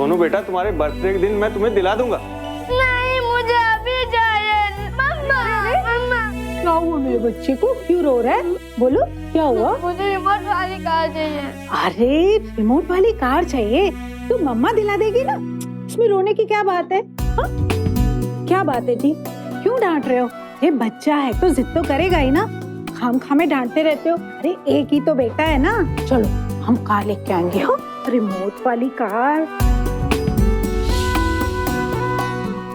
सोनू बेटा, तुम्हारे बर्थडे के दिन मैं तुम्हें दिला दूंगा। नहीं, मुझे अभी चाहिए। मम्मा, मम्मा। क्या हुआ मेरे बच्चे को, क्यों रो रहा है? बोलो क्या हुआ? मुझे रिमोट वाली कार चाहिए। अरे रिमोट वाली कार चाहिए तो मम्मा दिला देगी ना, इसमें रोने की क्या बात है? हा? क्या बात है जी, क्यों डांट रहे हो? ये बच्चा है तो जिद तो करेगा ही ना, खामखामे डांटते रहते हो। अरे एक ही तो बेटा है ना, चलो हम कार लेके आएंगे। हो रिमोट वाली कार।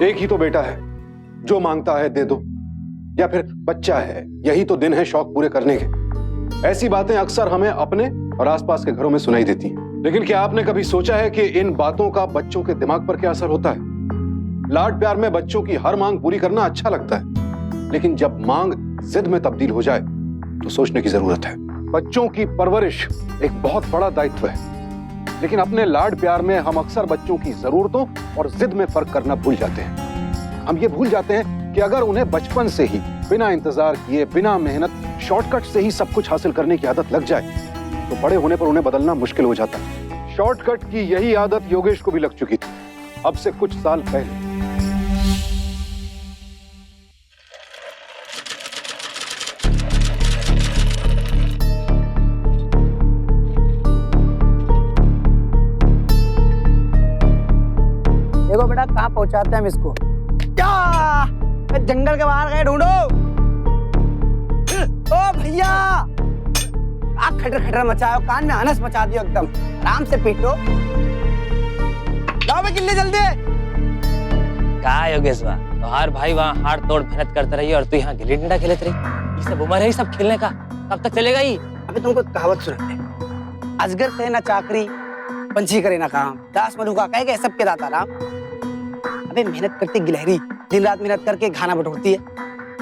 एक ही तो बेटा है, जो मांगता है दे दो, या फिर बच्चा है, यही तो दिन है शौक पूरे करने के। ऐसी बातें अक्सर हमें अपने और आसपास के घरों में सुनाई देती हैं। लेकिन क्या आपने कभी सोचा है कि इन बातों का बच्चों के दिमाग पर क्या असर होता है? लाड प्यार में बच्चों की हर मांग पूरी करना अच्छा लगता है, लेकिन जब मांग जिद में तब्दील हो जाए तो सोचने की जरूरत है। बच्चों की परवरिश एक बहुत बड़ा दायित्व है, लेकिन अपने लाड प्यार में हम अक्सर बच्चों की जरूरतों और जिद में फर्क करना भूल जाते हैं। हम ये भूल जाते हैं कि अगर उन्हें बचपन से ही बिना इंतजार किए, बिना मेहनत, शॉर्टकट से ही सब कुछ हासिल करने की आदत लग जाए तो बड़े होने पर उन्हें बदलना मुश्किल हो जाता है। शॉर्टकट की यही आदत योगेश को भी लग चुकी थी, अब से कुछ साल पहले। देखो बेटा कहाँ पहुंचाते हैं हम इसको। क्या जंगल के बाहर गए, ढूंढो। ओ भैया, आप खटर खटर मचाओ, कान में हनस मचा दियो एकदम। आराम से पीटो। लाओ बे किल्ली जल्दी। क्या योगेश बा, तुम्हार भाई वहाँ हाड़ तोड़ मेहनत करते रही और तू यहाँ गिल्ली डंडा खेलते रही। ये सब उम्र है सब खेलने का, कब तक चलेगा ये? अबे तुमको कहावत सुनाते, अजगर करे ना चाकरी, पंछी करे ना काम, दास मधुका कहे गए सबके दाता राम। अबे मेहनत करती गिलहरी दिन रात मेहनत करके खाना बटोरती है।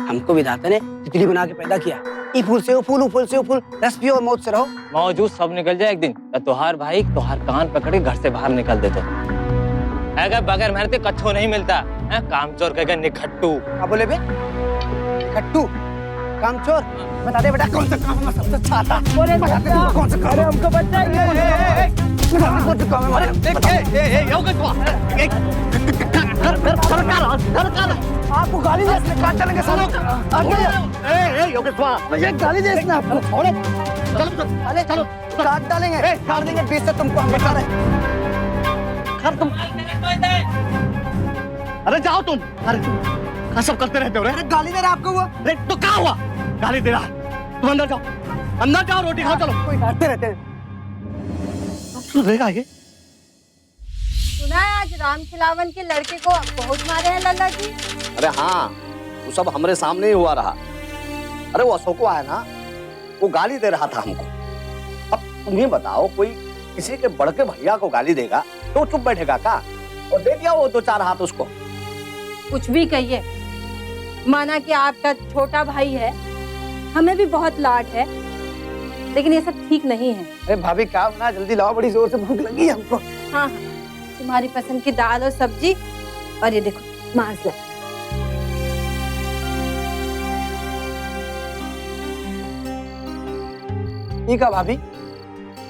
हमको विधाता ने तितली बना के पैदा किया। ई फूल से वो फूल, फूल से वो फूल, रस पियो और मौत से रहो। मौजूद सब निकल जाए एक दिन तो तुहार भाई तुहार कान पकड़ के घर से बाहर निकल देते। अगर बगैर मेहनत कच्छो नहीं मिलता है, कामचोर कहेगा निखट्टू। क्या बोले बे? निखट्टू, कामचोर? बता दे बेटा कौन सा काम हमें सबसे अच्छा आता है? बता दे तुमको कौन सा काम? अरे हमको बता आपको गाली दे, इसने काट डालेंगे सालों। मुझे गाली दे इसने आपको। चलो अरे चलो काट डालेंगे, काट देंगे बीच से तुमको, हम बता रहे। तुम अरे जाओ तुम, अरे क्या सब करते रहते हो रे? अरे गाली दे रहा आपको वो। अरे तो क्या हुआ? गाली दे रहा, तुम अंदर जाओ, अंदर जाओ, रोटी खाओ, चलो। कोई डांटते रहते हैं। सुधरेगा ये? सुना है आज राम खिलावन के लड़के को बहुत मारे हैं लल्ला जी। अरे हाँ, वो सब हमरे सामने ही हुआ रहा। अरे वो अशोको है ना, वो गाली दे रहा था हमको। अब तुम्हें बताओ, कोई किसी के बड़के भैया को गाली देगा तो वो चुप बैठेगा का? और दे दिया वो 2-4 हाथ उसको। कुछ भी कहिए, माना कि आपका छोटा भाई है, हमें भी बहुत लाड है, लेकिन ये सब ठीक नहीं है। अरे भाभी क्या बना, जल्दी लाओ, बड़ी जोर से भूख लगी है हमको। हाँ हाँ, तुम्हारी पसंद की दाल और सब्जी, और ये देखो मांस ला। ठीक है भाभी,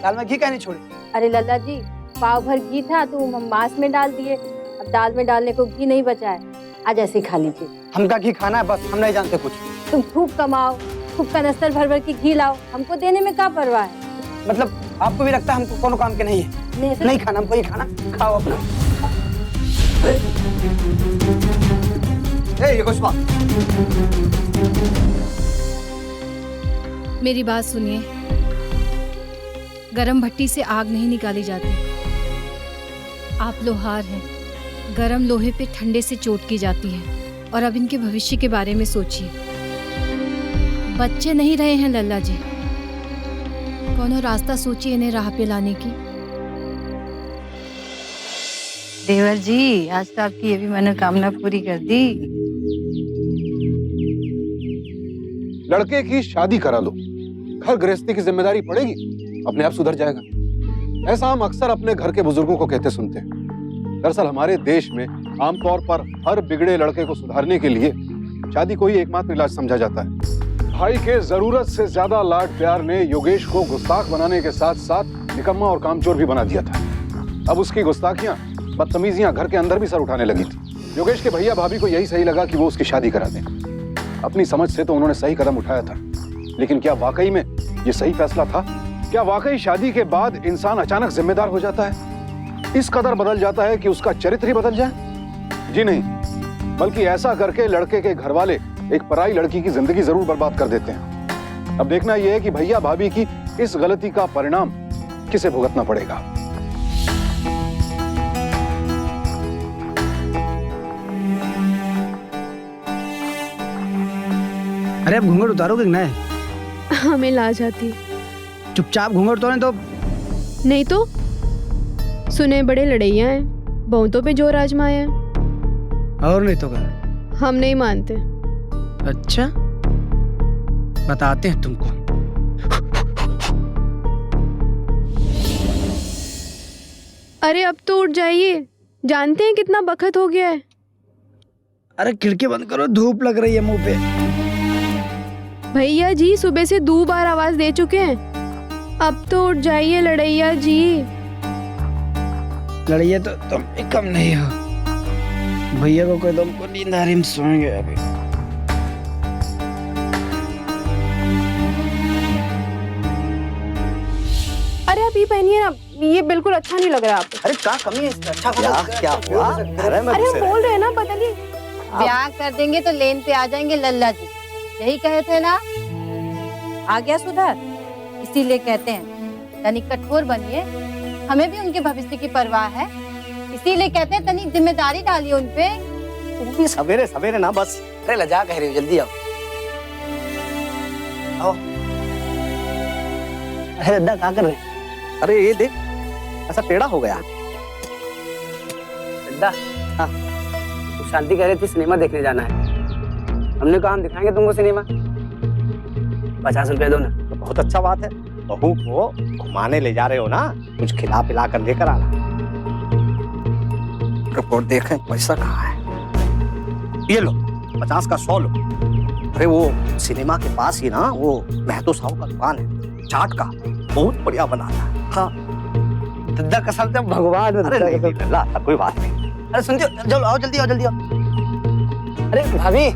दाल में घी क्या नहीं छोड़ी? अरे लल्ला जी, पाव भर घी था तो मांस में डाल दिए, अब दाल में डालने को घी नहीं बचा है, आज ऐसे ही खा लीजिए। हमका घी खाना है बस, हम नहीं जानते कुछ। तुम खूब कमाओ, खूब कनस्तर भर भर की घी लाओ, हमको देने में क्या परवाह है? मतलब आपको भी लगता है हमको कोनो काम के नहीं है? नहीं खाना, हमको ये खाना, खाओ अपना। ये कुछ बात। मेरी बात सुनिए, गरम भट्टी से आग नहीं निकाली जाती। आप लोहार हैं, गरम लोहे पे ठंडे से चोट की जाती है। और अब इनके भविष्य के बारे में सोचिए। बच्चे नहीं रहे हैं लल्ला जी, कौनो रास्ता सोचिए इन्हें राह पे लाने की। देवर जी, आज तो आपकी ये भी मनोकामना पूरी कर दी। लड़के की शादी करा लो, घर गृहस्थी की जिम्मेदारी पड़ेगी, अपने आप सुधर जाएगा। ऐसा हम अक्सर अपने घर के बुजुर्गों को कहते सुनते हैं। दरअसल हमारे देश में आमतौर पर हर बिगड़े लड़के को सुधारने के लिए शादी को ही एकमात्र इलाज समझा जाता है। भाई के जरूरत से ज्यादा लाड प्यार ने योगेश को गुस्ताख बनाने के साथ साथ निकम्मा और कामचोर भी बना दिया था। अब उसकी गुस्ताखियां बदतमीजियां घर के अंदर भी सर उठाने लगी थी। योगेश के भैया भाभी को यही सही लगा कि वो उसकी शादी करा दें। अपनी समझ से तो उन्होंने सही कदम उठाया था, लेकिन क्या वाकई में ये सही फैसला था? क्या वाकई शादी के बाद इंसान अचानक जिम्मेदार हो जाता है, इस कदर बदल जाता है कि उसका चरित्र ही बदल जाए? जी नहीं, बल्कि ऐसा करके लड़के के घर वाले एक पराई लड़की की जिंदगी जरूर बर्बाद कर देते हैं। अब देखना यह है कि भैया भाभी की इस गलती का परिणाम किसे भुगतना पड़ेगा। अरे अब घूंघट उतारोगे कि नहीं? हमें लाज आती है। चुपचाप घूंघट उतारें तो। नहीं तो सुने बड़े लड़ैया हैं, बहुतों पे जोर आजमाया है। और नहीं तो क्या? हम नहीं मानते। अच्छा, बताते हैं तुमको। अरे अब तो उठ जाइए, जानते हैं कितना बखत हो गया है। अरे खिड़की बंद करो, धूप लग रही है मुंह पे। भैया जी सुबह से 2 बार आवाज दे चुके हैं, अब तो उठ जाइए लड़ैया जी। लड़िए तो तुम भी कम नहीं हो। भैया को कह दो हमको नींद आ रही, हम सोएंगे अभी। अरे आप ये पहनिए ना, ये बिल्कुल अच्छा नहीं लग रहा आपको। अरे क्या कमी है इसमें? अच्छा क्या हुआ? अरे हम बोल रहे हैं ना, बदलिए। ब्याह कर देंगे तो लेन पे आ जाएंगे लल्ला जी, यही कहे थे ना। आ गया सुधर, इसीलिए कहते हैं तनिक कठोर बनिए, हमें भी उनके भविष्य की परवाह है, इसीलिए कहते हैं तनिक जिम्मेदारी डालिए उनपे। तुम भी सवेरे सवेरे ना बस। अरे लजा कह रही हो, जल्दी आओ। आओ। अरे दादा क्या कर रहे हैं? अरे ये देख, ऐसा टेढ़ा हो गया। दादा, हाँ, तो शांति कह रही थी सिनेमा देखने जाना है। हमने कहा हम दिखाएंगे तुमको सिनेमा, 50 रुपए दो ना। तो बहुत अच्छा बात है, बहू को घुमाने ले जा रहे हो ना, कुछ खिला पिला कर लेकर आना। रिपोर्ट देखें, पैसा कहाँ है? ये लो, 50 का 100 लो। अरे वो सिनेमा के पास ही ना वो महतो साहू का दुकान है, चाट का, बहुत बढ़िया बनाता है। हाँ दादा कसम से भगवान। अरे नहीं लल्ला, कोई बात नहीं। अरे सुनते हो, चलो आओ, जल्दी आओ, जल्दी आओ। अरे भाभी,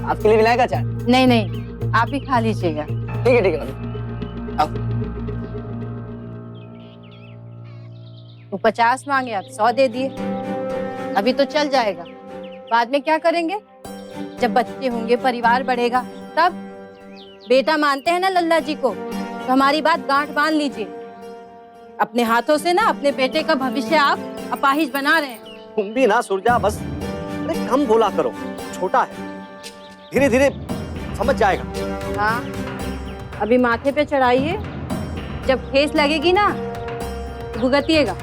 आपके लिए मिलाएगा चाट? नहीं नहीं, आप ही खा लीजिएगा। ठीक है ठीक है भाभी, आओ। वो 50 मांगे, आप 100 दे दिए। अभी तो चल जाएगा, बाद में क्या करेंगे? जब बच्चे होंगे, परिवार बढ़ेगा, तब बेटा मानते हैं ना लल्ला जी को, तो हमारी बात गांठ बांध लीजिए। अपने हाथों से ना अपने बेटे का भविष्य आप अपाहिज बना रहे हैं। तुम भी ना सुरजा, बस अरे कम बोला करो, छोटा है, धीरे धीरे समझ जाएगा। हाँ, अभी माथे पे चढ़ाइए, जब ठेस लगेगी ना भुगतिएगा।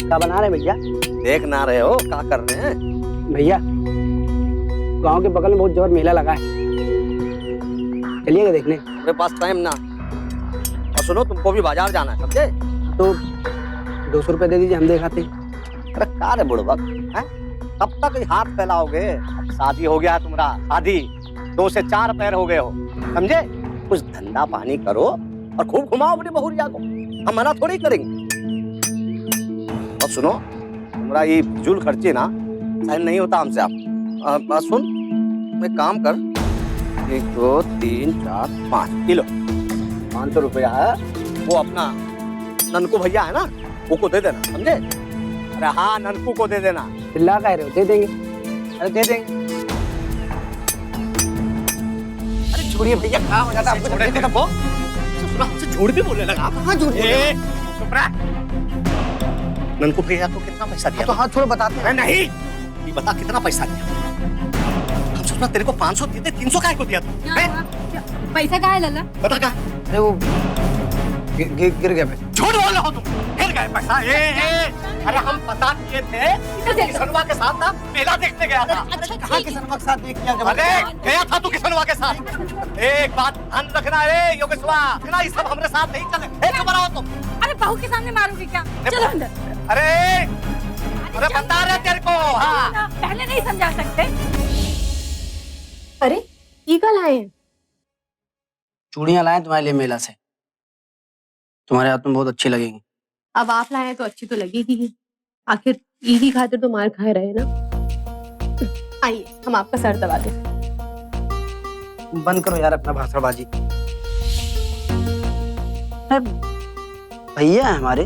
क्या बना रहे हैं भैया? देख ना रहे हो क्या कर रहे हैं? भैया, गांव के बगल में बहुत जोर मेला लगा है, चलिएगा देखने। मेरे पास टाइम ना। और सुनो, तुमको भी बाजार जाना है, समझे? तो 200 रुपए दे दीजिए, हम दिखाते। अरे क्या रे बुड़बक, हैं? कब तक हाथ फैलाओगे? अब शादी हो गया है तुम्हारा, शादी 2 से 4 पैर हो गए हो, समझे? कुछ धंधा पानी करो और खूब घुमाओ अपनी बहुरिया को, हम मना थोड़ी करेंगे। और सुनो, तुम्हारा ये फिजूल खर्चे ना सहन नहीं होता हमसे। आप सुन, मैं काम कर, 1 2 3 4 5 किलो 500 रुपया है, वो अपना ननकू भैया है ना, वो को दे देना, समझे? अरे हाँ, ननकू को दे देना। चिल्ला कह रहे हो? दे देंगे। अरे दे देंगे। अरे छोड़िए भैया, कहाँ हो जाता है आपको? देखो तो सुना, हमसे झूठ भी बोलने लगा। कहाँ झूठ बोल रहे हो? चुप रह। ननकू भैया को कितना पैसा दिया? तो हाथ छोड़ो, बताते हैं। नहीं, ये बता कितना पैसा दिया? हम सोचना तेरे को 500 देते, 300 काहे को दिया तू? पैसा कहाँ है लल्ला? बता कहाँ? अरे वो गिर गया। झूठ बोल रहा हो तुम, गिर गए पैसा? अरे हम बता दिए थे किसनवा के साथ ना मेला देखने गया था। कहाँ किसनवा के साथ देख लिया? अरे गया था तू किसनवा के साथ। एक बात ध्यान रखना रे योगेश्वा, ये सब हमारे साथ नहीं चले। चुप रहो तुम। अरे बहू के सामने मारोगे क्या? चलो अंदर। अरे बता रहे तेरे को। हाँ पहले नहीं समझा सकते। अरे ये कल आए हैं? चूड़ियां लाए तुम्हारे लिए मेला से, तुम्हारे हाथ में बहुत अच्छी लगेंगी। अब आप लाए हैं तो अच्छी तो लगेगी ही, आखिर ईद की खातिर तो मार खाए रहे ना। आइए हम आपका सर दबा दें। बंद करो यार अपना भाषणबाजी। भैया है हमारे,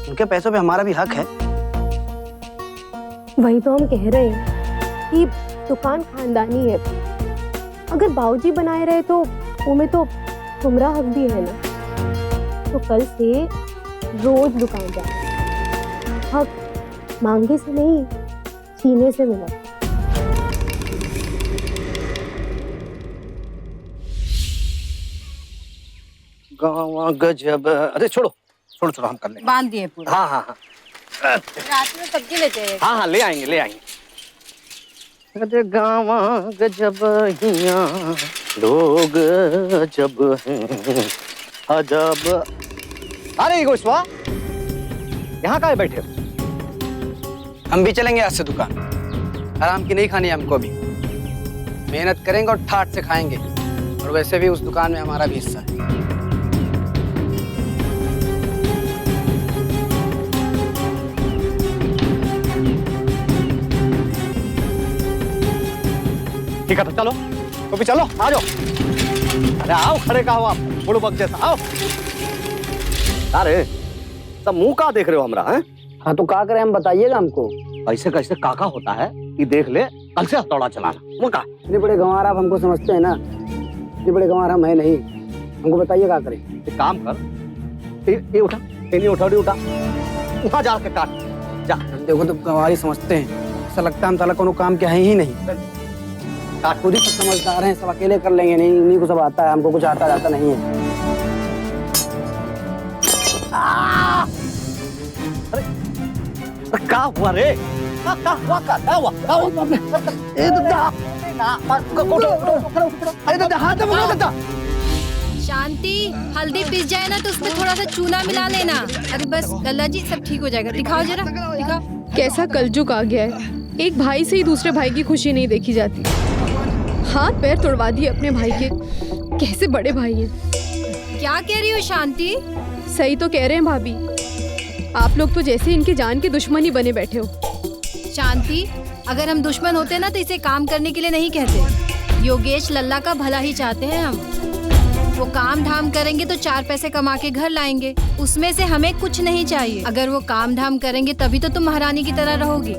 उनके पैसों पे हमारा भी हक है। वही तो हम कह रहे हैं कि दुकान खानदानी है, अगर बाबूजी बनाए रहे तो उनमें तो तुम्हारा हक भी है ना। तो कल से रोज दुकान जाओ, हक मांगे से नहीं छीने से मिला। गाँव गजब। अरे छोड़ो छोड़ो छोड़ो, हम कर लेंगे। बांध दिए पूरा। हाँ हाँ हाँ रात में सब्जी लेते हैं। हाँ हाँ ले आएंगे ले आएंगे। अरे गाँव गजब हिया लोग जब हैं अजब। अरे योगेश्वा, यहाँ काहे बैठे हो? हम भी चलेंगे आज से दुकान। आराम की नहीं खानी है हमको, अभी मेहनत करेंगे और ठाट से खाएंगे। और वैसे भी उस दुकान में हमारा भी हिस्सा है। ठीक है तो चलो, तो भी चलो, आ जाओ। अरे आओ, खड़े का हो आप, बुढ़ बक जैसा, आओ। अरे सब मुंह का देख रहे हो हमरा? हैं? हाँ तो क्या करें हम, बताइएगा हमको। ऐसे कैसे काका होता है कि देख ले कल से हथौड़ा चलाना। वो का इतने बड़े गंवार आप हमको समझते हैं ना, इतने बड़े गंवार हम है नहीं। हमको बताइए क्या करें। एक काम कर, ये उठा, ये उठा वहां जाके काट जा। देखो तो गंवारी समझते हैं, ऐसा लगता है हम साला कोनो काम के हैं ही नहीं। खुद ही सब समझदार हैं, सब अकेले कर लेंगे। नहीं, उन्हीं को सब आता है, हमको कुछ आता जाता नहीं है। क्या हुआ रे? क्या हुआ? शांति, हल्दी पिस जाए ना तो उसमें थोड़ा सा चूना मिला लेना। अरे बस लल्ला जी, सब ठीक हो जाएगा। दिखाओ जरा, दिखाओ। कैसा कलजुग आ गया है, एक भाई से ही दूसरे भाई की खुशी नहीं देखी जाती। हाथ पैर तोड़वा दिए अपने भाई के, कैसे बड़े भाई हैं। क्या कह रही हो शांति? सही तो कह रहे हैं भाभी, आप लोग तो जैसे इनके जान के दुश्मन ही बने बैठे हो। शांति, अगर हम दुश्मन होते ना तो इसे काम करने के लिए नहीं कहते। योगेश लल्ला का भला ही चाहते हैं हम। वो काम धाम करेंगे तो 4 पैसे कमा के घर लाएंगे, उसमें से हमें कुछ नहीं चाहिए। अगर वो काम धाम करेंगे तभी तो तुम महारानी की तरह रहोगी।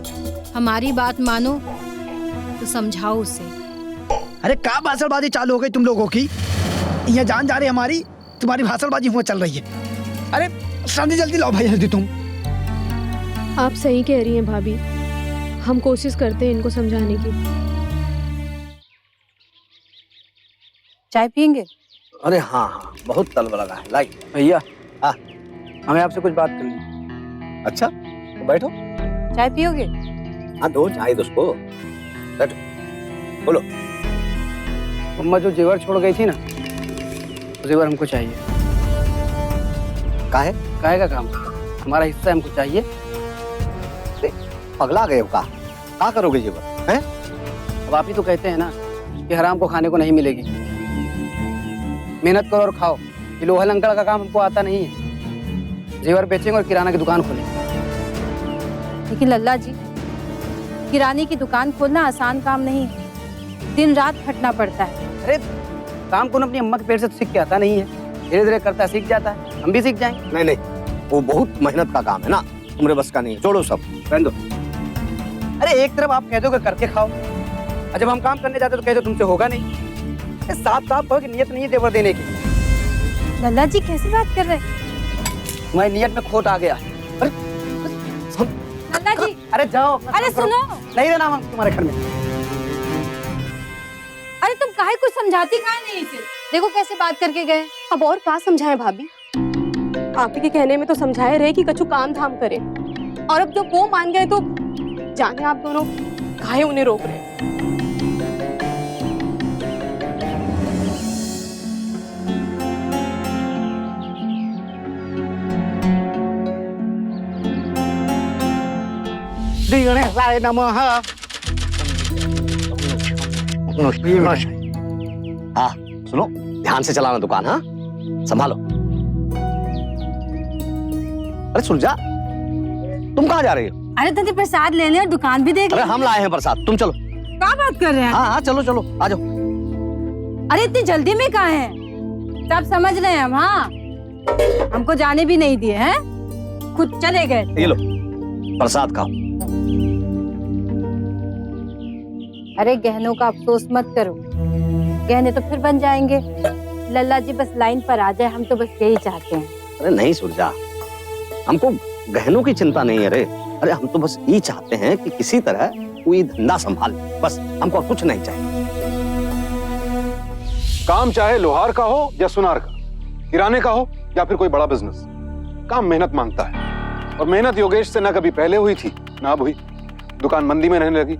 हमारी बात मानो तो समझाओ उसे। अरे क्या भाषणबाजी चालू हो गई तुम लोगों की? यहाँ जान जा रही हमारी, तुम्हारी भाषणबाजी हुआ चल रही है। अरे शांति, जल्दी लाओ भाई हल्दी। तुम आप सही कह रही हैं भाभी, हम कोशिश करते हैं इनको समझाने की। चाय पियेंगे? अरे हाँ हाँ, बहुत तलब लगा है। लाई भैया, हाँ हमें आपसे कुछ बात करनी है। अच्छा तो बैठो। चाय पियोगे? हाँ दो चाय दो उसको, बैठो बोलो। अम्मा जो जेवर छोड़ गई थी ना, वो जेवर हमको चाहिए। काहे? काहे का काम, हमारा हिस्सा हमको चाहिए। पगला गए हो का करोगे जेवर? हैं? अब आप ही तो कहते हैं ना कि हराम को खाने को नहीं मिलेगी। मेहनत करो और खाओ। ये लोहा लंकड़ का काम हमको आता नहीं है। जेवर बेचेंगे और किराना की दुकान खोलेंगे। लेकिन लल्ला जी, किराने की दुकान खोलना आसान काम नहीं है, दिन रात खटना पड़ता है। अरे काम को अपनी अम्मा के पेट से तो सीख के आता नहीं है, धीरे धीरे करता सीख जाता है। हम भी सीख जाएंगे। नहीं नहीं, वो बहुत मेहनत का काम है ना, तुम्हारे बस का नहीं। छोड़ो सब, रहने दो। अरे एक तरफ आप कह दो कि करके खाओ, और जब हम काम करने जाते तो कह दो तुमसे होगा नहीं। साफ साफ कहो कि नियत नहीं है जेवर देने की। लल्ला जी कैसी बात कर रहे हैं? तुम्हारी नियत में खोट आ गया। अरे लल्ला जी, अरे जाओ। अरे सुनो, नहीं रहना हम तुम्हारे घर में। अरे तुम काहे कुछ समझाती काहे नहीं इसे? देखो कैसे बात करके गए। अब और क्या समझाएं भाभी, आप ही के कहने में तो समझाए रहे कि कछु काम धाम करे, और अब जब वो मान गए तो जाने आप दोनों काहे उन्हें रोक रहे। श्री गणेशाय नमः। हाँ सुनो, ध्यान से चलाना दुकान, हाँ संभालो। अरे सुरजा, तुम कहाँ जा रही हो? अरे तंते प्रसाद ले ले और दुकान भी देख ले। अरे हम लाए हैं प्रसाद, तुम चलो। क्या बात कर रहे हैं? हाँ हाँ चलो चलो आ जाओ। अरे इतनी जल्दी में कहाँ है? सब समझ रहे हैं हम। हाँ, हमको जाने भी नहीं दिए हैं, खुद चले गए। ये लो प्रसाद खाओ। अरे गहनों का अफसोस मत करो, गहने तो फिर बन जाएंगे। लल्ला जी बस लाइन पर आ जाए, हम तो बस यही चाहते हैं। अरे नहीं सुरजा, हमको गहनों की चिंता नहीं है रे। अरे हम तो बस ये चाहते हैं कि किसी तरह कोई धंधा संभाल, बस हमको और कुछ नहीं चाहिए। काम चाहे लोहार का हो या सुनार का, किराने का हो या फिर कोई बड़ा बिजनेस, काम मेहनत मांगता है। और मेहनत योगेश से ना कभी पहले हुई थी ना अब हुई। दुकान मंदी में रहने लगी,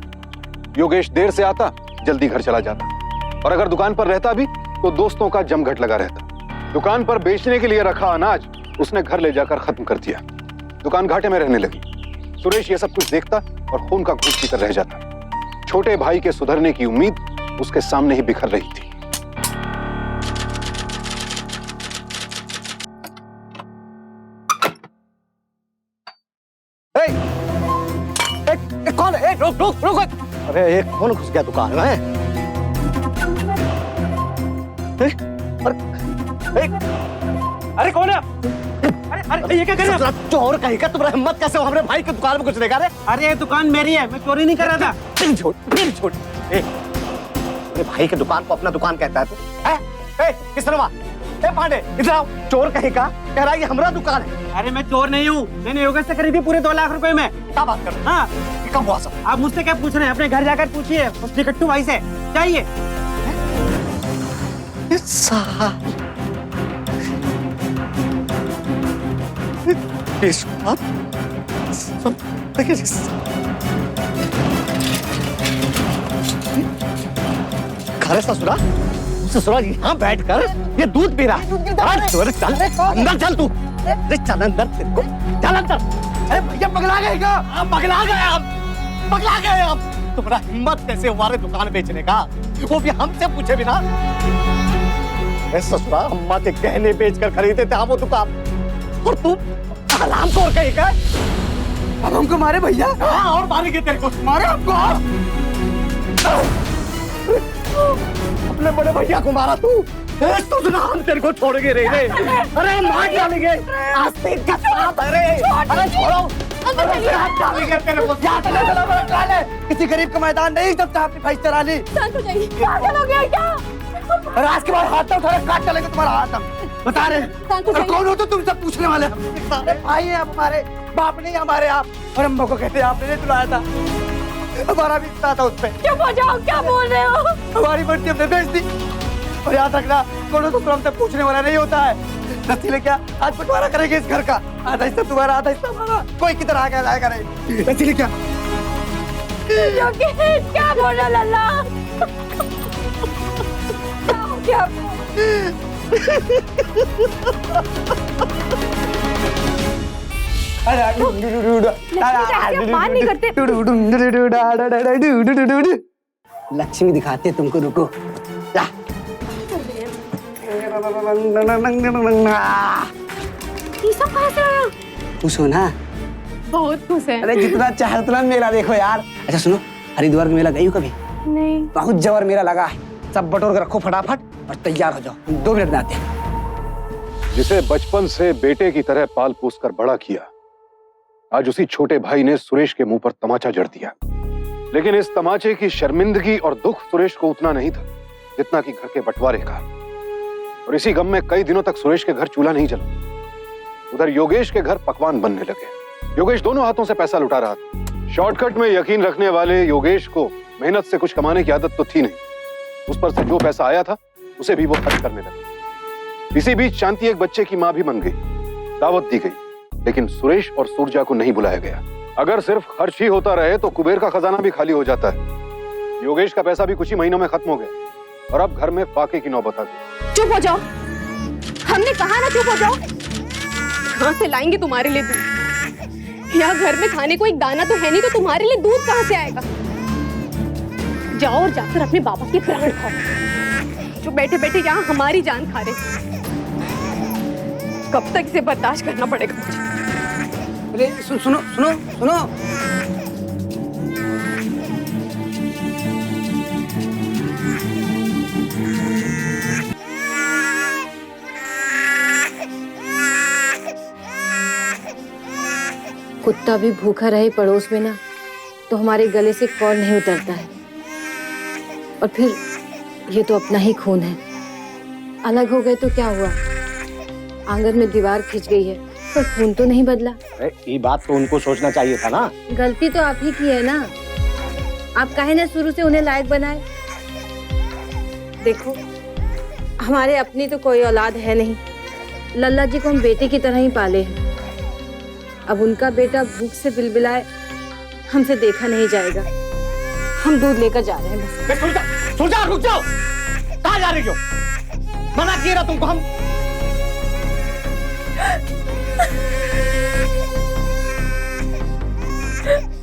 योगेश देर से आता, जल्दी घर चला जाता, और अगर दुकान पर रहता भी तो दोस्तों का जमघट लगा रहता। दुकान पर बेचने के लिए रखा अनाज उसने घर ले जाकर खत्म कर दिया। दुकान घाटे में रहने लगी। सुरेश ये सब कुछ देखता और खून का घूंट पीकर रह जाता। छोटे भाई के सुधरने की उम्मीद उसके सामने ही बिखर रही थी। कौन है? रुक रुक रुक। अरे एक कौन घुस गया दुकान में? अरे कौन है? अरे ये क्या कर रहे हो? चोर कहीं का, तुम्हारा हिम्मत कैसे हो हमारे भाई की दुकान में घुसने का? अरे ये दुकान मेरी है, मैं चोरी नहीं कर रहा था। फिर छोड़। मेरे भाई की दुकान को अपना दुकान कहता है तू? किस तरह? पांडे इधर आओ। चोर कहीं का कह रहा है ये हमारा दुकान है। अरे मैं चोर नहीं हूँ, मैंने योगेश से खरीदी पूरे 2 लाख रुपए में। क्या बात कर रहे हो? हाँ, कब हुआ सब? आप मुझसे क्या पूछ रहे हैं? अपने घर जाकर पूछिए उस टिकट्टू भाई से। चाहिए ससुरा ससुरा यहाँ बैठ कर ये दूध पी रहा। अरे चल अंदर, चल तू। अरे चल अंदर, तेरे को चल अंदर। अरे भैया पगला गए क्या? पगला गए आप, पगला गए आप। तुम्हारा हिम्मत कैसे हमारे दुकान बेचने का, वो भी हमसे पूछे बिना? ससुरा अम्मा के गहने बेच कर खरीदे थे वो दुकान, और तू हराम खोर कहीं का। अब हमको मारे भैया? हाँ और मारेंगे तेरे को, मारे हमको। अपने बड़े भैया को मारा तू? तुझे हम तेरे को छोड़ेंगे रे। अरे मार डालेंगे आस्तीन के साथ। अरे छोड़ो, हाथ डालेंगे तेरे को। किसी गरीब का मैदान नहीं जब अपनी भैंस चरा ली। शांत हो जाइए, पागल हो गया क्या? अरे आज के बाद हाथ तो उठा, काट डालेंगे तुम्हारा हाथ हम। बता रहे अरे कौन हो तो तुम सब पूछने वाले? सारे भाई हैं आप हमारे, बाप नहीं हमारे आप। और अम्मा को कहते आपने नहीं बुलाया था, हमारा भी इतना था उसपे। चुप हो जाओ, क्या बोल रहे हो? हमारी बच्ची हमने बेच दी। और याद रखना, कौन तो हमसे पूछने वाला नहीं होता है। नसीले क्या आज बंटवारा करेंगे इस घर का, आधा हिस्सा तुम्हारा आधा हिस्सा हमारा, कोई किधर आ गया जाएगा नहीं। नसीले क्या क्या बोल रहा लल्ला? क्या मान नहीं करते। लक्ष्मी दिखाते तुमको, रुको। ये सब कहाँ से आया? खुश हो ना? बहुत खुश है। अरे जितना चाहे उतना मेला देखो यार। अच्छा सुनो, हरिद्वार का मेला गई हो कभी? नहीं। बहुत जबर मेला लगा है, सब बटोर कर रखो फटाफट और तैयार हो जाओ, 2 मिनट में आते हैं। जिसे बचपन से बेटे की तरह पाल पोस कर बड़ा किया, आज उसी छोटे भाई ने सुरेश के मुंह पर तमाचा जड़ दिया। लेकिन इस तमाचे की शर्मिंदगी और दुख सुरेश को उतना नहीं था जितना कि घर के बंटवारे का। और इसी गम में कई दिनों तक सुरेश के घर चूल्हा नहीं जला। उधर योगेश के घर पकवान बनने लगे। योगेश दोनों हाथों से पैसा लुटा रहा था। शॉर्टकट में यकीन रखने वाले योगेश को मेहनत से कुछ कमाने की आदत तो थी नहीं। उस पर से जो पैसा आया था उसे भी वो खर्च करने लगा। इसी बीच शांति एक बच्चे की मां भी बन गई। दावत दी गई, लेकिन सुरेश और सूरजा को नहीं बुलाया गया। अगर सिर्फ खर्च ही होता रहे तो कुबेर का खजाना भी खाली हो जाता है। योगेश का पैसा भी कुछ ही महीनों में खत्म हो गया और अब घर में फाके की नौबत आ गई। चुप हो जाओ, हमने कहा ना चुप हो जाओ। कहाँ से लाएंगे तुम्हारे लिए दूध? यहाँ घर में खाने को एक दाना तो है नहीं, तो तुम्हारे लिए दूध कहाँ से आएगा? जाओ और जाकर अपने बाबा के प्राण खाओ, जो बैठे बैठे यहाँ हमारी जान खा रहे। कब तक इसे बर्दाश्त करना पड़ेगा मुझे? अरे सुनो सुनो सुनो, कुत्ता भी भूखा रहे पड़ोस में ना, तो हमारे गले से कौर नहीं उतरता है। और फिर ये तो अपना ही खून है। अलग हो गए तो क्या हुआ? आंगन में दीवार खिंच गई है, पर खून तो नहीं बदला। ये बात तो उनको सोचना चाहिए था ना। गलती तो आप ही की है ना। आप काहे ना शुरू से उन्हें लायक बनाए। देखो, हमारे अपनी तो कोई औलाद है नहीं। लल्ला जी को हम बेटे की तरह ही पाले हैं। अब उनका बेटा भूख से बिलबिलाए, हमसे देखा नहीं जाएगा। हम दूध लेकर जा रहे हैं बस। सुरजा रुक जाओ, कहाँ जा रही हो? मना किया ना तुमको हम।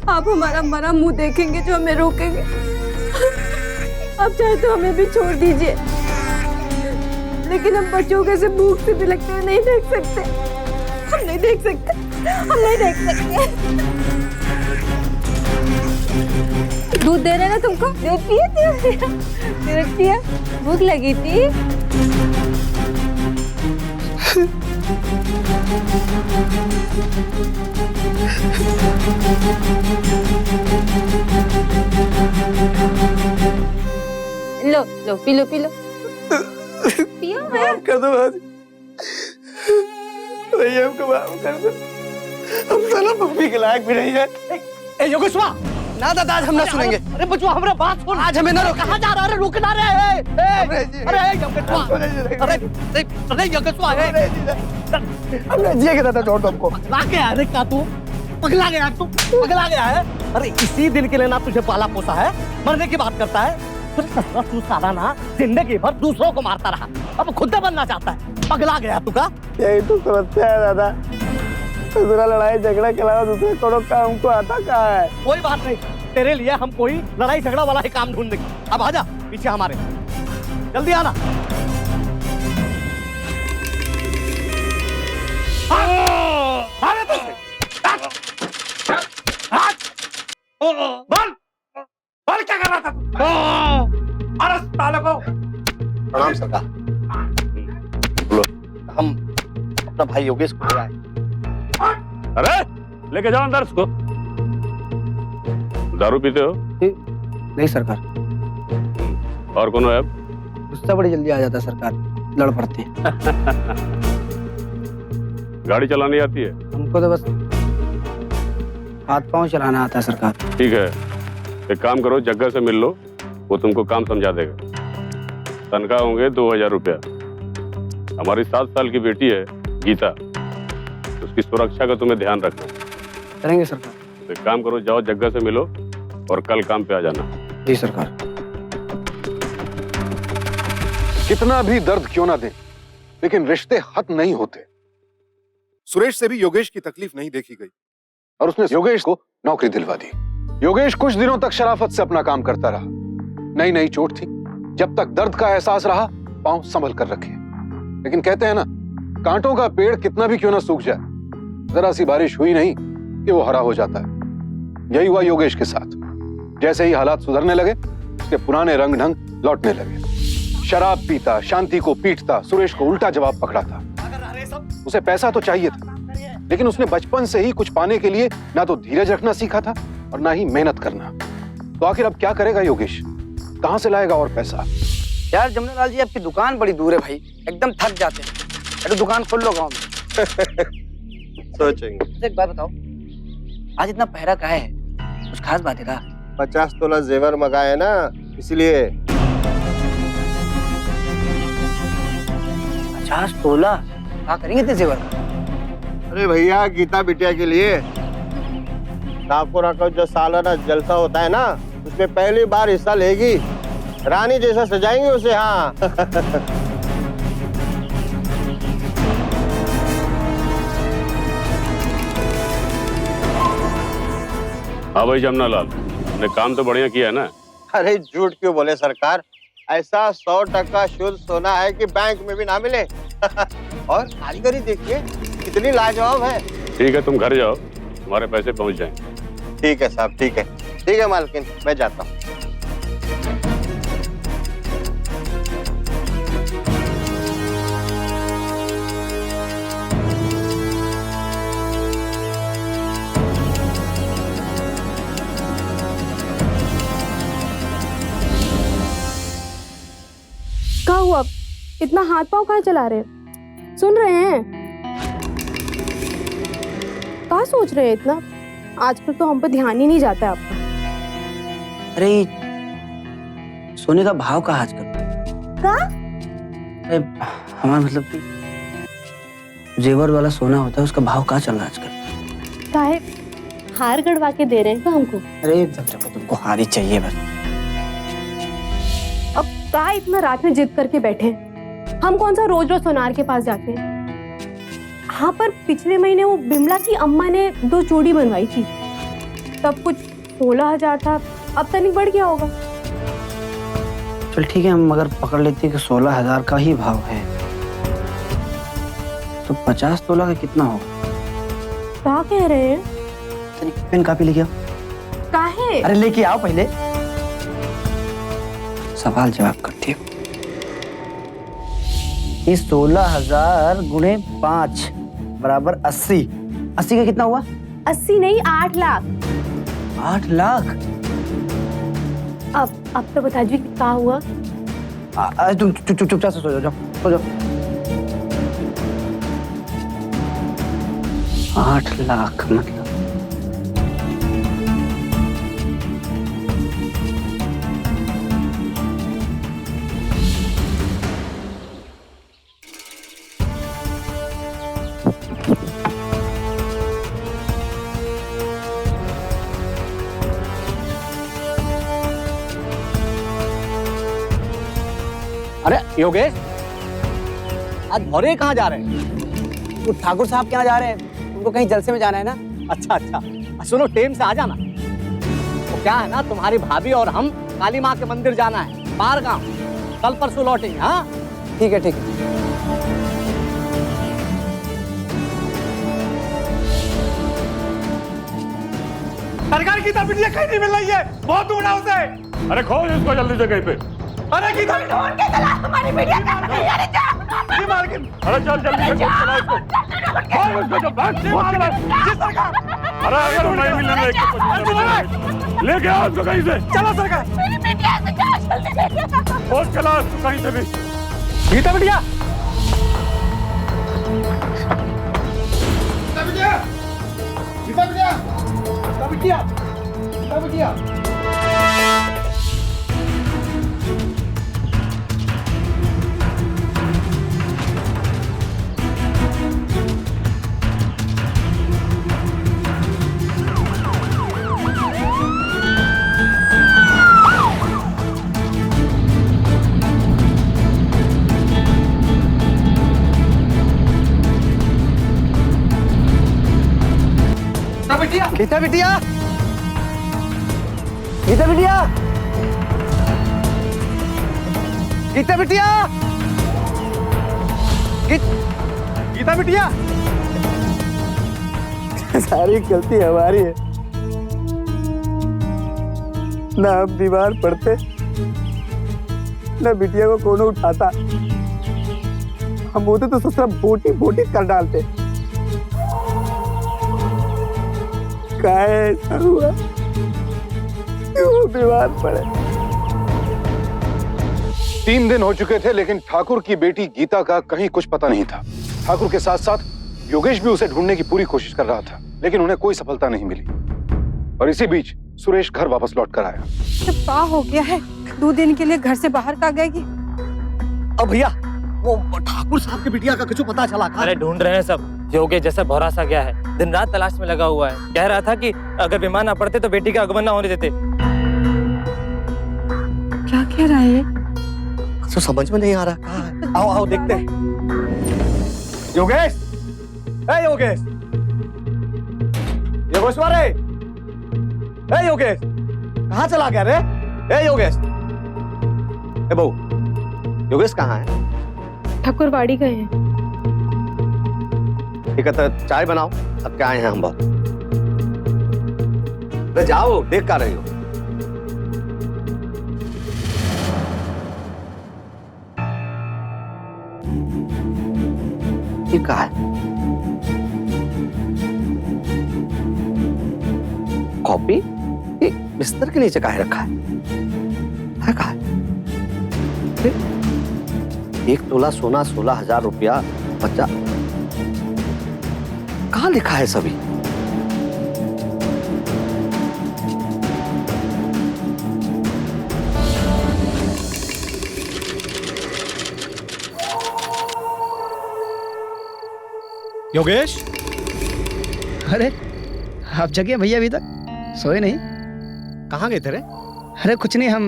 आप हमारा मरा मुंह देखेंगे जो हमें रोकेंगे? अब चाहे तो हमें भी छोड़ दीजिए, लेकिन हम बच्चों के से भूख से बिलखते हुए नहीं देख सकते। हम नहीं देख सकते, हम नहीं देख सकते। दूध दे रहे ना तुमको? दूध पिए, भूख लगी थी। लो लो, पी लो पी लो, पियो। माफ कर दो भाजी, भैया हमको माफ कर दो। हम साला मम्मी के लायक भी नहीं है। ए योगेश्वा, ना दादा, आज हम ना सुनेंगे। अरे बचवा, हमारा बात सुन। आज हमें ना रोक। कहाँ जा रहा है? रुकना रे। अरे योगेश्वा, अरे योगेश्वा, हमने जिए के दादा छोड़ दो हमको। पगला गया है क्या तू? पगला गया तू? पगला गया है? अरे इसी दिन के लिए ना तुझे पाला पोसा है, मरने की बात करता है। तू साला ना जिंदगी भर दूसरों को मारता रहा, अब खुद बनना चाहता है। पगला गया तू का? यही तो समस्या है दादा। दूसरा लड़ाई झगड़ा के अलावा दूसरे कोनो काम हमको आता कहाँ है? कोई बात नहीं, तेरे लिए हम कोई लड़ाई झगड़ा वाला ही काम ढूंढ देंगे। अब आजा पीछे हमारे, जल्दी आना। बोल क्या कर रहा था तू? अरे साले को प्रणाम सरकार। बोलो, हम अपना भाई योगेश को ले आए। अरे लेके जाओ अंदर उसको। दारू पीते हो? नहीं सरकार। और कौन है? अब गुस्सा बड़ी जल्दी आ जाता है सरकार, लड़ पड़ते हैं। गाड़ी चलानी आती है? हमको तो बस हाथ पांव चलाना आता है सरकार। ठीक है, एक काम करो, जग्गा से मिल लो, वो तुमको काम समझा देगा। तनख्वाह होंगे 2000 रुपया। हमारी 7 साल की बेटी है गीता, उसकी सुरक्षा का तुम्हें ध्यान रखना। करेंगे सरकार। तो एक काम करो, जाओ जग्गा से मिलो और कल काम पे आ जाना। जी सरकार। कितना भी दर्द क्यों ना दें, लेकिन रिश्ते खत्म नहीं होते। सुरेश से भी योगेश की तकलीफ नहीं देखी गई और उसने योगेश को नौकरी दिलवा दी। योगेश कुछ दिनों तक शराफत से अपना काम करता रहा। नई नई चोट थी, जब तक दर्द का एहसास रहा पांव संभल कर रखे। लेकिन कहते हैं ना, कांटों का पेड़ कितना भी क्यों ना सूख जाए, जरा सी बारिश हुई नहीं कि वो हरा हो जाता है। यही हुआ योगेश के साथ। जैसे ही हालात सुधरने लगे, उसके पुराने रंग ढंग लौटने लगे। शराब पीता, शांति को पीटता, सुरेश को उल्टा जवाब पकड़ाता। उसे पैसा तो चाहिए था, लेकिन उसने बचपन से ही कुछ पाने के लिए ना तो धीरज रखना सीखा था और ना ही मेहनत करना। तो आखिर अब क्या करेगा योगेश? कहां से लाएगा और पैसा? यार जमुना लाल जी, आपकी दुकान बड़ी दूर है भाई, एकदम थक जाते हैं। अरे दुकान खोल लो गाँव में। सोचेंगे। एक बात बताओ, आज इतना पहरा का है, कुछ खास बात है का? 50 तोला जेवर मंगाए ना, इसलिए। 50 तोला? क्या करेंगे इतने जेवर? अरे भैया गीता बिटिया के लिए ठाकुर का जो सालाना जलसा होता है ना, उसमें पहली बार हिस्सा लेगी। रानी जैसा सजाएंगे उसे। हाँ हाँ भाई जमनालाल, ने काम तो बढ़िया किया है ना। अरे झूठ क्यों बोले सरकार, ऐसा 100% शुद्ध सोना है कि बैंक में भी ना मिले। और कारीगरी देखिए कितनी लाजवाब है। ठीक है, तुम घर जाओ, तुम्हारे पैसे पहुंच जाएंगे। ठीक है साहब, ठीक है। ठीक है मालकिन, मैं जाता हूँ। क्या हुआ? इतना हाथ पांव कहाँ चला रहे हैं? सुन रहे हैं? क्या सोच रहे हैं इतना? आजकल तो हम पे ध्यान ही नहीं जाता है आपका। अरे सोने का भाव कहाँ आजकल? का? अरे हमारा मतलब कि जेवर वाला सोना होता है, उसका भाव कहाँ चल रहा है आजकल? काहे हार गड़वा के दे रहे हैं क्या हमको? अरे जब तुमको हार ही चाहिए बस। अब कहा इतना रात में जिद करके बैठे हैं? हम कौन सा रोज रोज सोनार के पास जाते हैं? हाँ, पर पिछले महीने वो बिमला की अम्मा ने 2 जोड़ी बनवाई थी, तब कुछ 16,000 था, अब तनिक बढ़ गया होगा। चल ठीक है, हम अगर पकड़ लेते हैं कि 16,000 का ही भाव है, तो 50 तोला का कितना होगा? क्या कह रहे हैं? तनिक पेन कापी लेके आओ। काहे? अरे लेके आओ पहले, सवाल जवाब करती हो। 16,000 गुणे 5 बराबर 80। 80 का कितना हुआ? 80 नहीं, 8 लाख। 8 लाख? अब तो बता दीजिए क्या हुआ? तुम चुपचाप से सो जाओ, सो जाओ। 8 लाख मतलब अरे योगेश, आज भोरे कहाँ जा रहे हैं? वो ठाकुर साहब के यहाँ जा रहे हैं, उनको कहीं जलसे में जाना है ना। अच्छा अच्छा, सुनो टाइम से आ जाना। तो क्या है ना, तुम्हारी भाभी और हम काली माँ के मंदिर जाना है, बाहर गाँव। कल परसों लौटेंगे। हाँ ठीक है ठीक है। सरकार की बिटिया कहीं नहीं मिल रही है, बहुत ढूंढा उसे। अरे खोज इसको जल्दी से कहीं पे। अरे गीता ढूंढ के चला, हमारी बिटिया कहाँ गई? अरे जा मालकिन, अरे चल जल्दी से चला इसको। खोज उसको, जो भाग से मार रहा है। जी सरकार। अरे अगर वो नहीं मिलने लेके आओ उसको कहीं से। चलो सरकार। मेरी बिटिया से क्या जल्दी लेके खोज चला उसको कहीं से भी। गीता बिटिया, गीता बिटिया, गीता बिटिया, गीता बिटिया। गीता बिटिया, गीता बिटिया, गीता बिटिया, गीता बिटिया। सारी गलती हमारी है ना, हम बीमार पड़ते ना बिटिया को कौन उठाता। हम होते तो ससुरा बोटी बोटी कर डालते। काहे ऐसा हुआ, क्यों बीमार पड़े? 3 दिन हो चुके थे, लेकिन ठाकुर की बेटी गीता का कहीं कुछ पता नहीं था। ठाकुर के साथ साथ योगेश भी उसे ढूंढने की पूरी कोशिश कर रहा था, लेकिन उन्हें कोई सफलता नहीं मिली। और इसी बीच सुरेश घर वापस लौट कर आया। जब क्या हो गया है? 2 दिन के लिए घर से बाहर का गएगी? अब भैया वो ठाकुर साहब की बिटिया का कुछ पता चला? अरे ढूंढ रहे हैं सब, योगेश जैसा भौरा सा गया है, दिन रात तलाश में लगा हुआ है। कह रहा था कि अगर बीमार ना पड़ते तो बेटी का आगमन ना होने देते। क्या कह रहा है? तो समझ में नहीं आ रहा कहाँ है। आओ आओ देखते हैं। योगेश, ए योगेश, योगेश्वर रे, ए योगेश, कहाँ चला गया रे? ए योगेश, ए बहू, योगेश कहाँ है? ठाकुरवाड़ी गए हैं। ठीक है, तो चाय बनाओ, अब क्या आए हैं हम बहुत। ले जाओ, देख कर रही हो। ये कहा है? कॉपी ये बिस्तर के नीचे काहे रखा है कहा है? 1 तोला सोना 16,000 रुपया बच्चा, कहाँ लिखा है सभी? योगेश, अरे आप जगे भैया अभी तक सोए नहीं? कहाँ गए थे रे? अरे कुछ नहीं, हम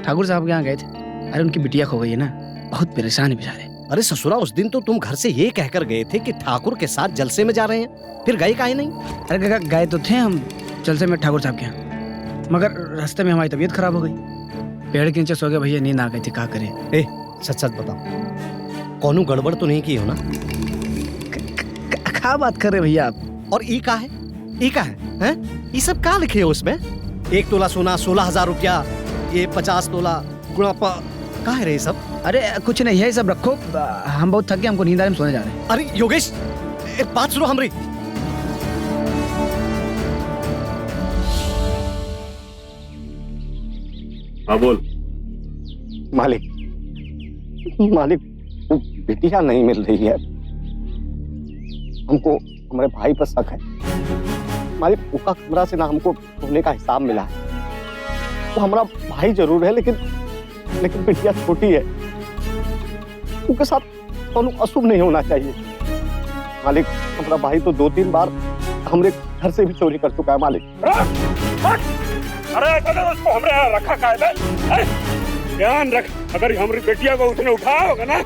ठाकुर साहब के यहाँ गए थे। अरे उनकी बिटिया खो गई है ना, बहुत परेशान है बेचारे। अरे ससुरा, उस दिन तो तुम घर से ये कहकर गए थे कि ठाकुर के साथ जलसे में जा रहे हैं, फिर गए काहे नहीं? अरे गए तो थे हम जलसे में ठाकुर साहब के यहाँ, मगर रास्ते में हमारी तबीयत खराब हो गई। पेड़ के नीचे सो गए भैया, नींद आ गई थी, क्या करें? ए सच सच बताओ, कौनो गड़बड़ तो नहीं की हो ना? क्या बात कर रहे भैया आप? और ई का है? ई का है? हैं? ये सब क्या लिखे हो उसमें? 1 तोला सोना 16,000 रुपया, ये 50 तोला गुणा का है रे सब? अरे कुछ नहीं है, सब रखो, हम बहुत थक गए, हमको नींद आ रही, हम सोने जा रहे हैं। अरे योगेश, एक बात सुनो हमारी। हाँ बोल। मालिक वो बिटिया नहीं मिल रही है, हमको हमारे भाई पर शक है। मालिक उसका कमरा से ना हमको सोने का हिसाब मिला है। वो हमारा भाई जरूर है, लेकिन बिटिया छोटी है, उनके साथ कोनो अशुभ नहीं होना चाहिए। मालिक हमारा भाई तो 2-3 बार हमारे घर से भी चोरी कर चुका है मालिक। अरे उसको हमरे यहाँ रखा काहे? ध्यान रख, अगर हमारी बेटिया को उसने उठाया होगा ना,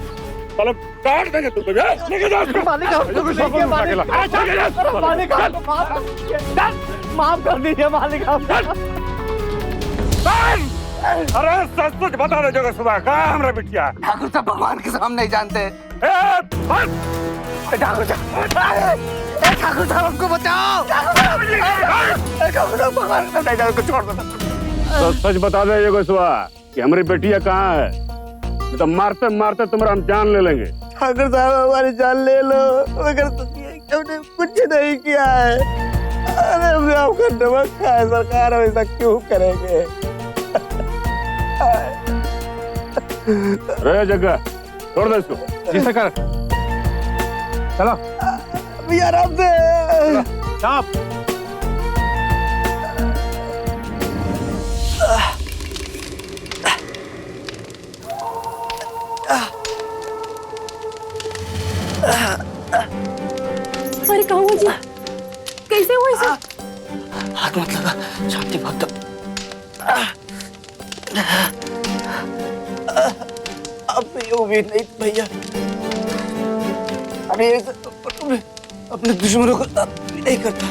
तो काट देंगे तुझे। लेके जाओ उसको। माफ कर दीजिए मालिक। अरे सच सच बता दे जगह सुबह कहाँ हमारा बिटिया? ठाकुर साहब भगवान के सामने नहीं जानते। ठाकुर साहब हमको बचाओ। ठाकुर साहब भगवान के सामने नहीं जानते, छोड़ दो। सच बता दे योगेश्वर कि हमारी बेटिया कहाँ है, तो मारते मारते तुम्हारा हम जान ले लेंगे। ठाकुर साहब हमारी जान ले लो, मगर तुमने कुछ नहीं किया है। अरे हमने आपका नमक खाया, सरकार ऐसा क्यों करेंगे? अरे जग्गा, छोड़ दे इसको। जी सरकार। चलो भैया, आराम से। साहब अरे कहाँ हुआ जी? कैसे हुआ इसे? हाथ मत लगा, शांति भक्त। अब ये उम्मीद नहीं थी भैया। अरे अपने दुश्मनों को नहीं करता।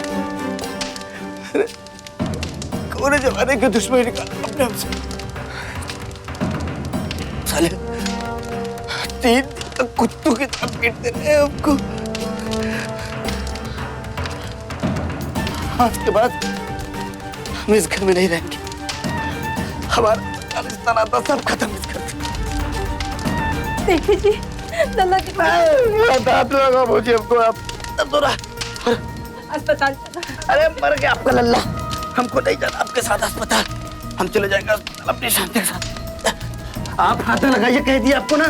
कोने जमाने के दुश्मन निकाला अपने हमसे। साले 3 दिन तक कुत्तों की तरह पीटते रहे हमको। आज के बाद हम इस घर में नहीं रहेंगे। हमारा रिश्ता नाता सब खत्म इस घर से। देखिए जी, लल्ला की मुझे हमको आप अस्पताल। अरे मर गया आपका लल्ला, हमको नहीं जाना आपके साथ अस्पताल। हम चले जाएंगे अस्पताल अपनी शांति के साथ। आप हाथ लगाइए, कह दिया आपको ना।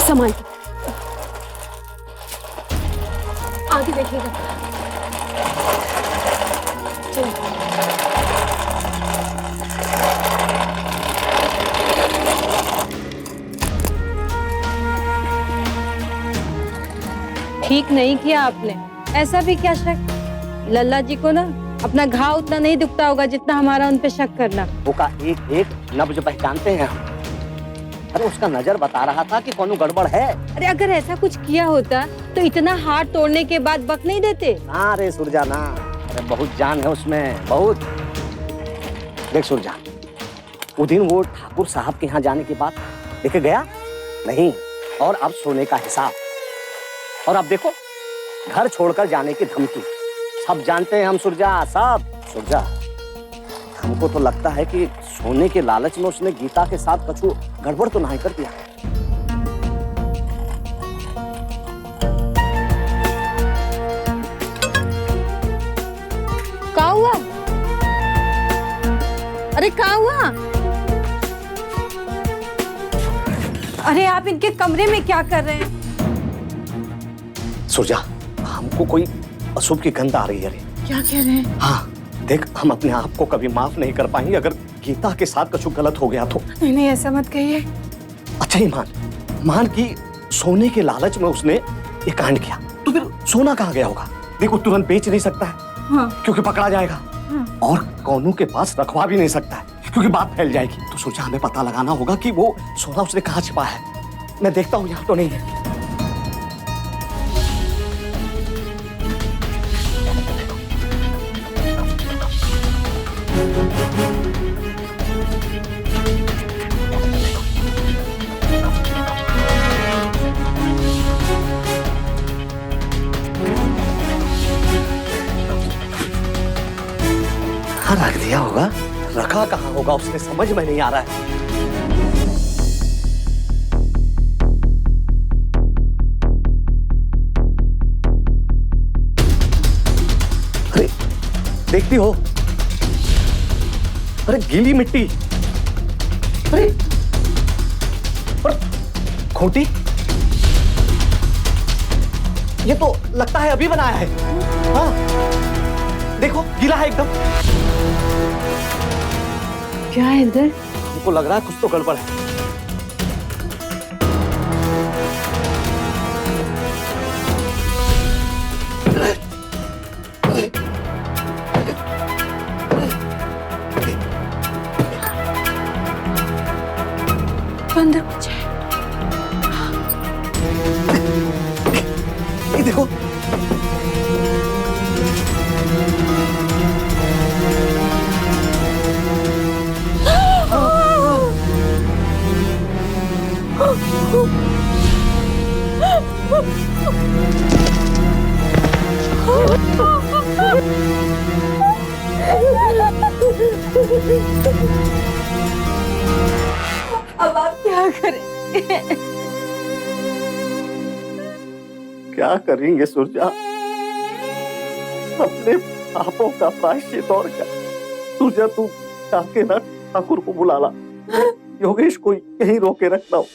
संभाल आगे देखिएगा। चलो ठीक नहीं किया आपने। ऐसा भी क्या शक, लल्ला जी को ना अपना घाव उतना नहीं दुखता होगा जितना हमारा उन पे शक करना। वो का एक एक नब्ज पहचानते हैं हम। अरे उसका नजर बता रहा था कि कौन गड़बड़ है। अरे अगर ऐसा कुछ किया होता तो इतना हाथ तोड़ने के बाद बक नहीं देते। ना रे सुरजा ना, अरे बहुत जान है उसमें, बहुत। देख सुरजा, वो दिन वो ठाकुर साहब के यहाँ जाने के बाद देखे गया नहीं, और अब सोने का हिसाब, और अब देखो घर छोड़कर जाने की धमकी। सब जानते हैं हम सुरजा, सब। सुरजा, हमको तो लगता है कि सोने के लालच में उसने गीता के साथ कछु गड़बड़ तो नहीं कर दिया। क्या हुआ? अरे क्या हुआ? अरे आप इनके कमरे में क्या कर रहे हैं? सुरजा, हमको कोई अशुभ की गंध आ रही है रे। क्या कह रहे हैं? हाँ देख, हम अपने आप को कभी माफ नहीं कर पाएंगे अगर गीता के साथ कुछ गलत हो गया तो। नहीं नहीं, ऐसा मत कहिए। अच्छा ही मान कि सोने के लालच में उसने ये कांड किया, तो फिर सोना कहाँ गया होगा? देखो तुरंत बेच नहीं सकता है, हाँ। क्योंकि पकड़ा जाएगा, हाँ। और कौनों के पास रखवा भी नहीं सकता है क्योंकि बात फैल जाएगी। तो सोचा हमें पता लगाना होगा कि वो सोना उसने कहाँ छिपा है। मैं देखता हूँ, यहाँ तो नहीं है। रख दिया होगा, रखा कहाँ होगा उसने, समझ में नहीं आ रहा है। अरे देखती हो, अरे गीली मिट्टी, अरे और खोटी, ये तो लगता है अभी बनाया है। हाँ देखो, गीला है एकदम। क्या है इधर? हमको लग रहा है कुछ तो गड़बड़ है। अंदर कुछ है। ये देखो, अब आप क्या करें? क्या करेंगे सुरजा, अपने पापों का प्रायश्चित और क्या। सुरजा तू जाके ना ठाकुर को बुला ला, योगेश को यहीं रोके रखना हो।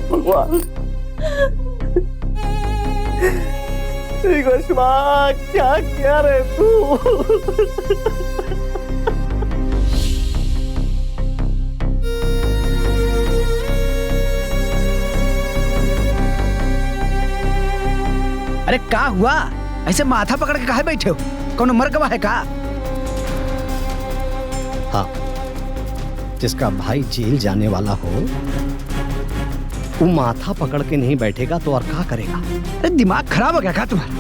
भगवान क्या किया रे तू? अरे क्या हुआ? ऐसे माथा पकड़ के काहे बैठे हो? कौन मर गवा है का? हाँ, जिसका भाई जेल जाने वाला हो वो माथा पकड़ के नहीं बैठेगा तो और क्या करेगा? अरे दिमाग खराब हो गया क्या तुम्हारा?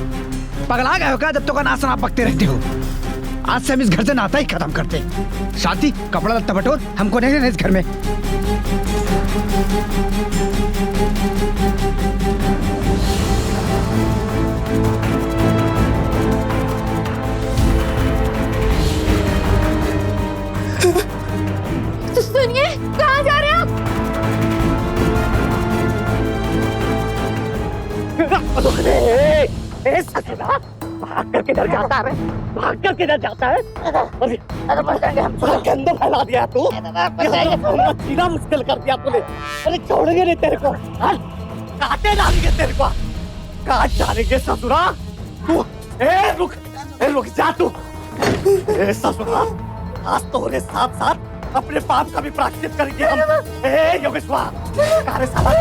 पगला गए हो क्या जब तो का नासन आप बकते रहते हो? आज से हम इस घर से नाता ही खत्म करते हैं। शादी, कपड़ा लत्ता बटोर, हमको नहीं रहना इस घर में। सुनिए, कहाँ जा रहे हैं आप? भाग कर किधर जाता है? भाग कर किधर जाता है? गंदा फैला दिया तू, जीना मुश्किल कर दिया तूने। अरे छोड़ेंगे नहीं तेरे को, काटे डालेंगे तेरे को, काट डालेंगे ससुरा। तू रुक जा तू। ससुरा, आज तो मेरे साथ साथ अपने पाप का भी प्रायश्चित करेंगे हम। ए योगेश्वर, अरे साला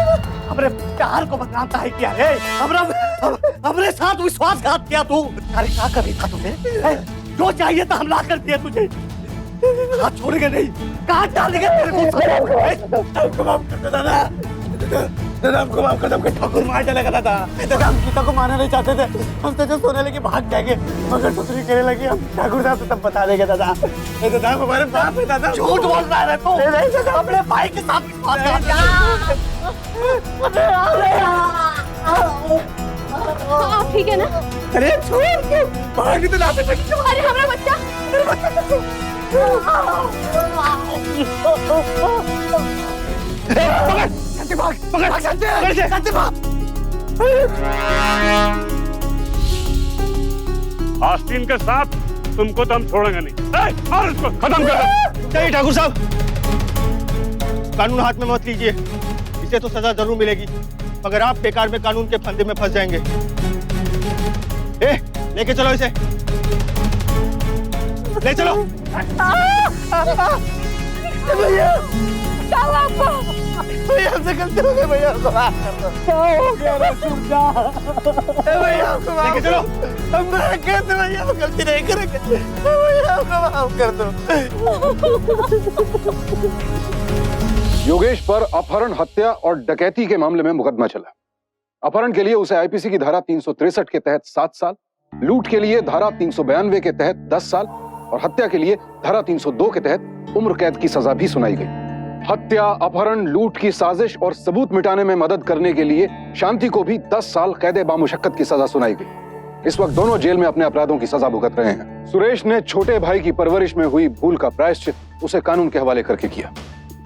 हमरे प्यार को बदनाम है किया रे, हमरे साथ विश्वासघात किया तू। अरे क्या कभी था तुझे? जो चाहिए था हम ला कर दिया तुझे, हाथ छोड़ेंगे नहीं, काट डालेंगे तेरे को। माफ कर दो दादा, दादा हमको माफ कर दो, ठाकुर मार डालेगा दादा। दादा हम गीता को मारना नहीं चाहते थे, हम तो सोने लगे भाग जाएंगे, मगर दूसरी कहने लगी हम ठाकुर साहब से तब बता देंगे दादा। दादा हमारे बाप है दादा। झूठ बोल रहा है तू। नहीं दादा, अपने भाई के साथ आप ठीक है ना? अरे छोड़, भाग तो ना सकते। अरे हमारा बच्चा, आस्तीन के साथ तुमको तो हम छोड़ेंगे नहीं। और इसको खत्म कर दो। चाहिए ठाकुर साहब, कानून हाथ में मत लीजिए, इसे तो सजा जरूर मिलेगी, मगर आप बेकार में कानून के फंदे में फंस जाएंगे। लेके चलो इसे, ले चलो। भैया भैया हमसे गलती हो गई, भैया हमको माफ कर दो। क्या हो गया रे सुरजा? भैया हमको माफ कर दो। हम कहते भैया हम गलती नहीं करेंगे, भैया हमको माफ कर दो। योगेश पर अपहरण, हत्या और डकैती के मामले में मुकदमा चला। अपहरण के लिए उसे आईपीसी की धारा 363 के तहत 7 साल, लूट के लिए धारा 392 के तहत 10 साल और हत्या के लिए धारा 302 के तहत उम्र कैद की सजा भी सुनाई गई। हत्या, अपहरण, लूट की साजिश और सबूत मिटाने में मदद करने के लिए शांति को भी 10 साल कैदे बामुशक्कत की सजा सुनाई गई। इस वक्त दोनों जेल में अपने अपराधों की सजा भुगत रहे हैं। सुरेश ने छोटे भाई की परवरिश में हुई भूल का प्रायश्चित उसे कानून के हवाले करके किया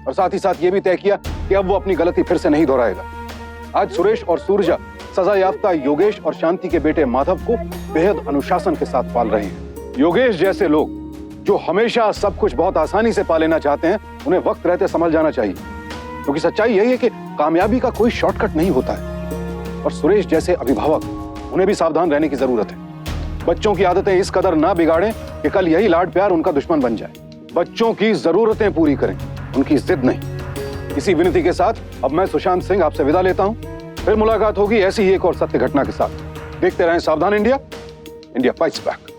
और साथ ही साथ ये भी तय किया कि अब वो अपनी गलती फिर से नहीं दोहराएगा। आज सुरेश और सूरजा सजा याफ्ता योगेश और शांति के बेटे माधव को बेहद अनुशासन के साथ पाल रहे हैं। योगेश जैसे लोग जो हमेशा सब कुछ बहुत आसानी से पा लेना चाहते हैं, उन्हें वक्त रहते संभल जाना चाहिए, क्योंकि सच्चाई यही है कि कामयाबी का कोई शॉर्टकट नहीं होता है। और सुरेश जैसे अभिभावक, उन्हें भी सावधान रहने की जरूरत है। बच्चों की आदतें इस कदर ना बिगाड़ें कि कल यही लाड प्यार उनका दुश्मन बन जाए। बच्चों की जरूरतें पूरी करें, उनकी जिद नहीं। इसी विनती के साथ अब मैं सुशांत सिंह आपसे विदा लेता हूं। फिर मुलाकात होगी ऐसी ही एक और सत्य घटना के साथ। देखते रहें सावधान इंडिया, इंडिया फाइट्स बैक।